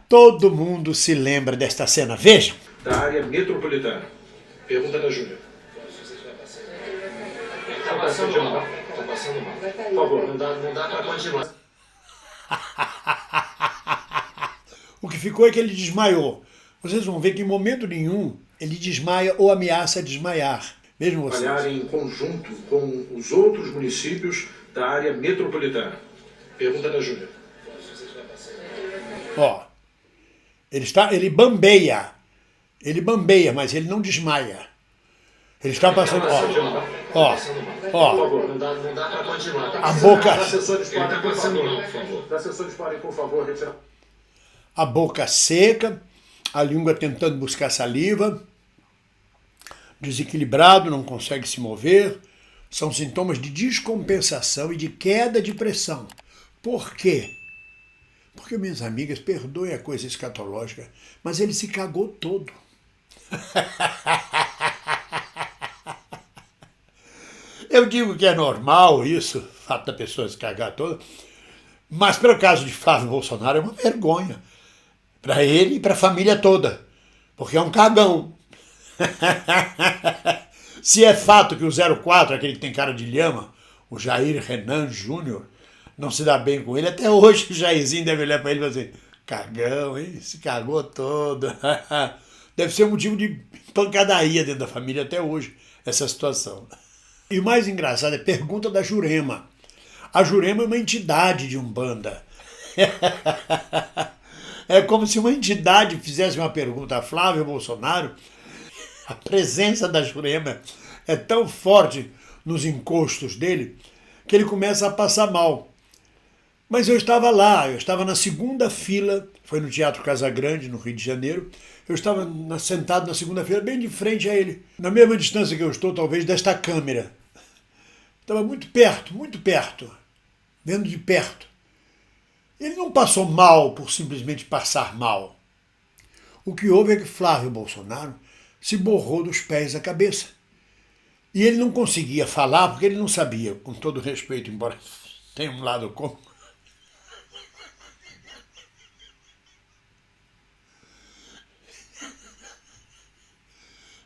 Todo mundo se lembra desta cena. Vejam. Da área metropolitana. Pergunta da Júlia. Tá passando mal. Tá passando mal. Por favor, não dá para continuar. O que ficou é que ele desmaiou. Vocês vão ver que em momento nenhum ele desmaia ou ameaça desmaiar. Vejam vocês. Trabalhar em conjunto com os outros municípios da área metropolitana. Pergunta da Júlia. Ó, ele bambeia. Ele bambeia, mas ele não desmaia. Ele está passando. Ó. Por favor, não dá para continuar. A boca. Os assessores podem, por favor. Os assessores podem, por favor, retirar. A boca seca, a língua tentando buscar saliva, desequilibrado, não consegue se mover. São sintomas de descompensação e de queda de pressão. Por quê? Porque, minhas amigas, perdoem a coisa escatológica, mas ele se cagou todo. Eu digo que é normal isso, o fato da pessoa se cagar toda, mas para o caso de Flávio Bolsonaro é uma vergonha. Para ele e para a família toda, porque é um cagão. Se é fato que o 04, aquele que tem cara de lhama, o Jair Renan Júnior, não se dá bem com ele, até hoje o Jairzinho deve olhar para ele e falar assim, cagão, hein? Se cagou todo. Deve ser um motivo de pancadaria dentro da família até hoje, essa situação. E o mais engraçado é a pergunta da Jurema. A Jurema é uma entidade de Umbanda. É como se uma entidade fizesse uma pergunta a Flávio Bolsonaro. A presença da Jurema é tão forte nos encostos dele que ele começa a passar mal. Mas eu estava lá, eu estava na segunda fila, foi no Teatro Casagrande, no Rio de Janeiro. Eu estava sentado na segunda fila, bem de frente a ele, na mesma distância que eu estou, talvez, desta câmera. Estava muito perto, vendo de perto. Ele não passou mal por simplesmente passar mal. O que houve é que Flávio Bolsonaro se borrou dos pés à cabeça. E ele não conseguia falar porque ele não sabia, com todo respeito, embora tenha um lado cômico.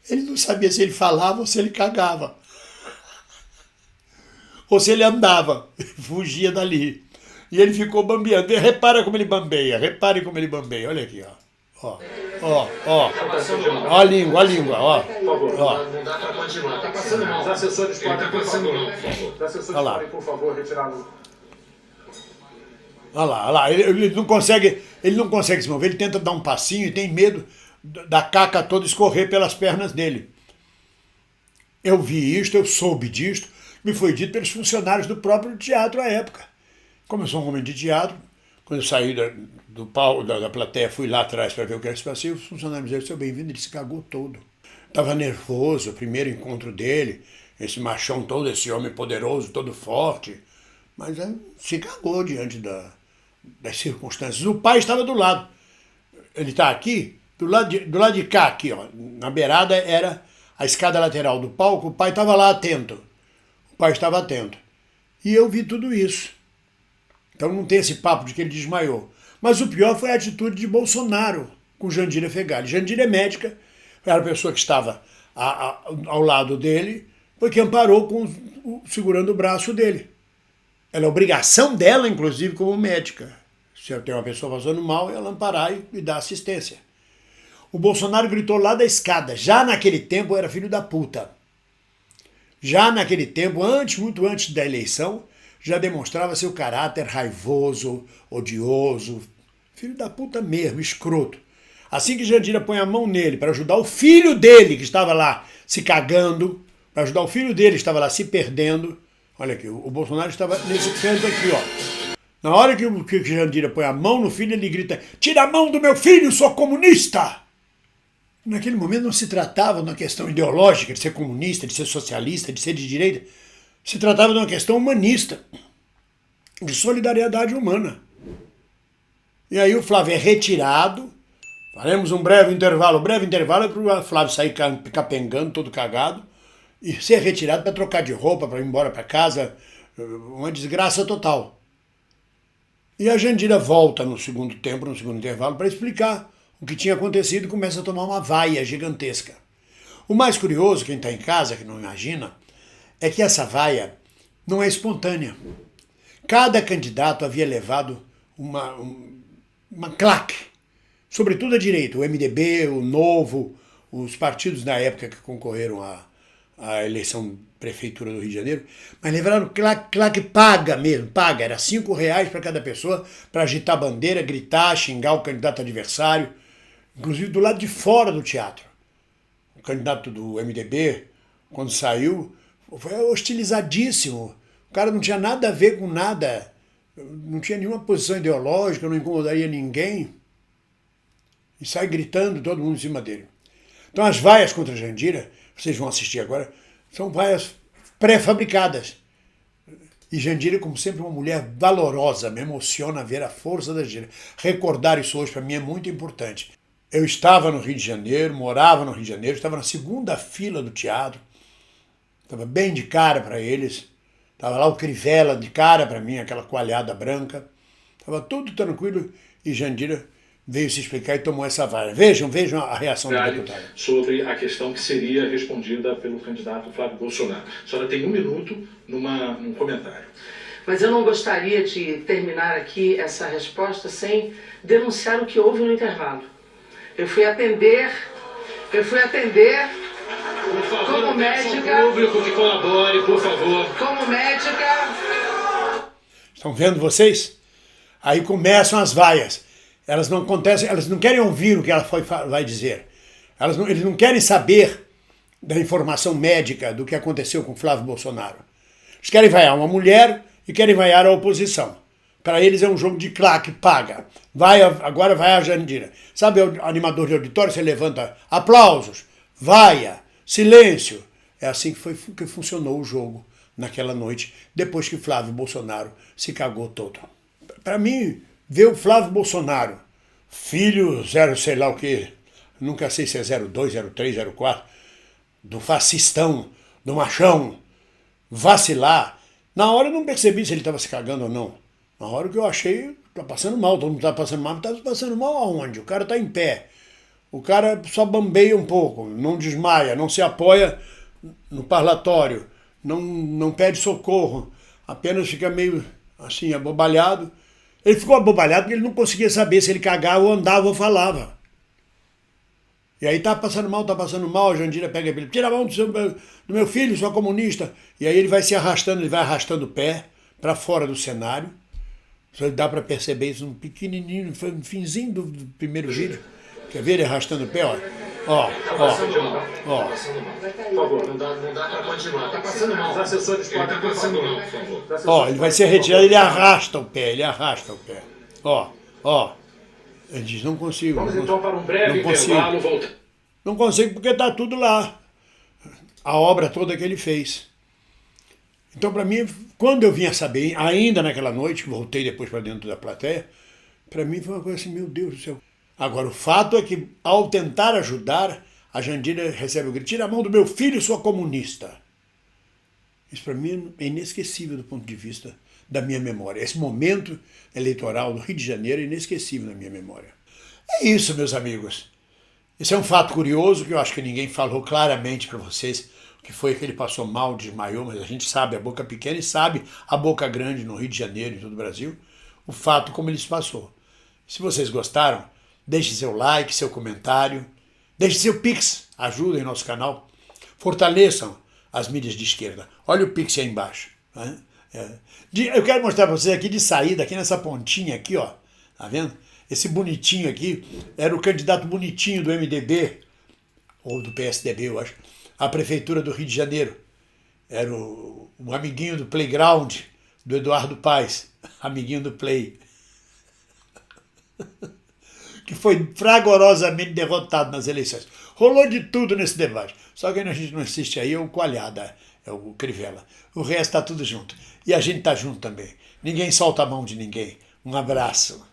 Ele não sabia se ele falava ou se ele cagava. Ou se ele andava, fugia dali. E ele ficou bambeando. Repara como ele bambeia, olha aqui, ó. Ó a língua, ó. Por favor, não dá para continuar. Tá passando mal. Os assessores podem, por favor. Por favor, retirar. Olha lá, ele não consegue se mover, ele tenta dar um passinho e tem medo da caca toda escorrer pelas pernas dele. Eu vi isto, eu soube disto, me foi dito pelos funcionários do próprio teatro à época. Como eu sou um homem de teatro, quando eu saí do palco, da plateia, fui lá atrás para ver o que era esse passeio, os funcionários me disseram, seu bem-vindo, ele se cagou todo. Estava nervoso, o primeiro encontro dele, esse machão todo, esse homem poderoso, todo forte, mas se cagou diante das circunstâncias. O pai estava do lado. Ele está aqui, do lado de cá, aqui, ó, na beirada era a escada lateral do palco, o pai estava lá atento. O pai estava atento. E eu vi tudo isso. Então não tem esse papo de que ele desmaiou. Mas o pior foi a atitude de Bolsonaro com Jandira Fegali. Jandira é médica, era a pessoa que estava ao lado dele, foi quem amparou segurando o braço dele. Era a obrigação dela, inclusive, como médica. Se tem uma pessoa passando mal, ela amparar e dar assistência. O Bolsonaro gritou lá da escada. Já naquele tempo era filho da puta. Já naquele tempo, muito antes da eleição, já demonstrava seu caráter raivoso, odioso, filho da puta mesmo, escroto. Assim que Jandira põe a mão nele para ajudar o filho dele, que estava lá se cagando, para ajudar o filho dele que estava lá se perdendo, olha aqui, o Bolsonaro estava nesse canto aqui, ó. Na hora que Jandira põe a mão no filho, ele grita, tira a mão do meu filho, sou comunista! Naquele momento não se tratava de uma questão ideológica, de ser comunista, de ser socialista, de ser de direita. Se tratava de uma questão humanista, de solidariedade humana. E aí o Flávio é retirado, faremos um breve intervalo. O breve intervalo é para o Flávio sair capengando, todo cagado, e ser retirado para trocar de roupa, para ir embora para casa, uma desgraça total. E a Jandira volta no segundo tempo, no segundo intervalo, para explicar o que tinha acontecido e começa a tomar uma vaia gigantesca. O mais curioso, quem está em casa, que não imagina, é que essa vaia não é espontânea. Cada candidato havia levado uma claque, sobretudo a direita, o MDB, o Novo, os partidos da época que concorreram à eleição prefeitura do Rio de Janeiro, mas levaram claque paga mesmo, paga, era R$5 para cada pessoa para agitar a bandeira, gritar, xingar o candidato adversário, inclusive do lado de fora do teatro. O candidato do MDB, quando saiu, foi hostilizadíssimo. O cara não tinha nada a ver com nada, não tinha nenhuma posição ideológica, não incomodaria ninguém. E sai gritando todo mundo em cima dele. Então as vaias contra a Jandira, vocês vão assistir agora, são vaias pré-fabricadas. E Jandira, como sempre, uma mulher valorosa, me emociona ver a força da Jandira. Recordar isso hoje para mim é muito importante. Eu estava no Rio de Janeiro, morava no Rio de Janeiro, estava na segunda fila do teatro, estava bem de cara para eles, estava lá o Crivella de cara para mim, aquela coalhada branca, estava tudo tranquilo e Jandira veio se explicar e tomou essa vaia. Vejam a reação do deputado. Sobre a questão que seria respondida pelo candidato Flávio Bolsonaro. A senhora tem 1 minuto num comentário. Mas eu não gostaria de terminar aqui essa resposta sem denunciar o que houve no intervalo. Eu fui atender Por favor, como médica, público que colabore, por favor. como médica. Estão vendo vocês? Aí começam as vaias. Elas não acontecem, elas não querem ouvir o que ela vai dizer. Eles não querem saber da informação médica do que aconteceu com Flávio Bolsonaro. Eles querem vaiar uma mulher e querem vaiar a oposição. Para eles é um jogo de claque, paga. Agora vai a Jandira. Sabe o animador de auditório? Você levanta aplausos, vaia, silêncio. É assim que funcionou o jogo naquela noite, depois que Flávio Bolsonaro se cagou todo. Para mim, ver o Flávio Bolsonaro, filho sei lá o que, nunca sei se é 02, 03, 04, do fascistão, do machão, vacilar. Na hora eu não percebi se ele estava se cagando ou não. Na hora que eu achei, tá passando mal, todo mundo tá passando mal, mas tá passando mal aonde? O cara tá em pé. O cara só bambeia um pouco, não desmaia, não se apoia no parlatório, não pede socorro, apenas fica meio assim, abobalhado. Ele ficou abobalhado porque ele não conseguia saber se ele cagava ou andava ou falava. E aí tá passando mal, a Jandira pega ele, tira a mão do meu filho, sua comunista. E aí ele vai se arrastando, ele vai arrastando o pé para fora do cenário. Só dá para perceber isso no pequenininho, foi no finzinho do primeiro vídeo. Quer ver ele arrastando o pé, ó? Ó. Por favor, não dá para continuar. Tá passando mal. Os assessores podem passando mal, por favor. Ó, ele vai ser retirado, ele arrasta o pé. Ó. Ele diz, não consigo. Vamos então para um breve intervalo, volta. Não consigo porque tá tudo lá. A obra toda que ele fez. Então, para mim, quando eu vim a saber, ainda naquela noite, voltei depois para dentro da plateia, para mim foi uma coisa assim, meu Deus do céu. Agora, o fato é que, ao tentar ajudar, a Jandira recebe o grito, tira a mão do meu filho, sua comunista. Isso para mim é inesquecível do ponto de vista da minha memória. Esse momento eleitoral do Rio de Janeiro é inesquecível na minha memória. É isso, meus amigos. Esse é um fato curioso que eu acho que ninguém falou claramente para vocês, que foi que ele passou mal, desmaiou, mas a gente sabe a boca pequena e sabe a boca grande no Rio de Janeiro e em todo o Brasil, o fato como ele se passou. Se vocês gostaram, deixe seu like, seu comentário, deixe seu Pix, ajudem nosso canal, fortaleçam as mídias de esquerda. Olha o Pix aí embaixo. Né? Eu quero mostrar para vocês aqui de saída, aqui nessa pontinha aqui, ó, tá vendo? Esse bonitinho aqui era o candidato bonitinho do MDB, ou do PSDB, eu acho, à Prefeitura do Rio de Janeiro. Era o amiguinho do Playground, do Eduardo Paes, amiguinho do Play. Que foi fragorosamente derrotado nas eleições. Rolou de tudo nesse debate. Só que a gente não assiste aí, é o Coalhada, é o Crivella. O resto está tudo junto. E a gente está junto também. Ninguém solta a mão de ninguém. Um abraço.